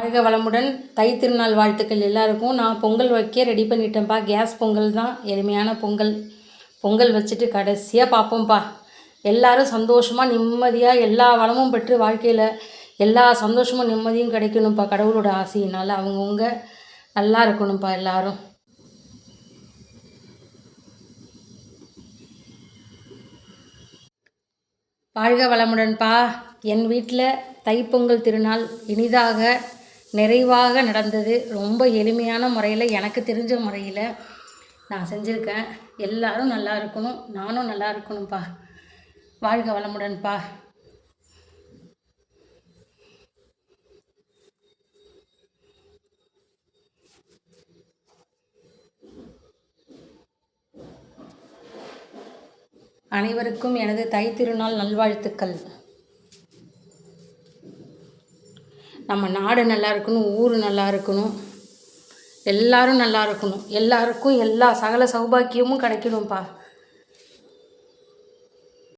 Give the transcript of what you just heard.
வாழ்க வளமுடன். தை திருநாள் வாழ்த்துக்கள் எல்லாருக்கும். நான் பொங்கல் வைக்க ரெடி பண்ணிட்டேன்ப்பா. கேஸ் பொங்கல் தான், எளிமையான பொங்கல். பொங்கல் வச்சுட்டு கடைசியாக பார்ப்போம்ப்பா. எல்லோரும் சந்தோஷமாக நிம்மதியாக எல்லா வளமும் பெற்று வாழ்க்கையில் எல்லா சந்தோஷமும் நிம்மதியும் கிடைக்கணும்ப்பா. கடவுளோட ஆசையினால் அவங்கவுங்க நல்லா இருக்கணும்ப்பா எல்லோரும். வாழ்க வளமுடன்ப்பா. என் வீட்டில் தைப்பொங்கல் திருநாள் இனிதாக நிறைவாக நடந்தது. ரொம்ப எளிமையான முறையில், எனக்கு தெரிஞ்ச முறையில் நான் செஞ்சுருக்கேன். எல்லோரும் நல்லா இருக்கணும், நானும் நல்லா இருக்கணும்ப்பா. வாழ்க வளமுடன்ப்பா. அனைவருக்கும் எனது தை திருநாள் நல்வாழ்த்துக்கள். நம்ம நாடு நல்லா இருக்கணும், ஊர் நல்லா இருக்கணும், எல்லாரும் நல்லா இருக்கணும், எல்லாருக்கும் எல்லா சகல சௌபாக்கியமும் கிடைக்கணும்ப்பா.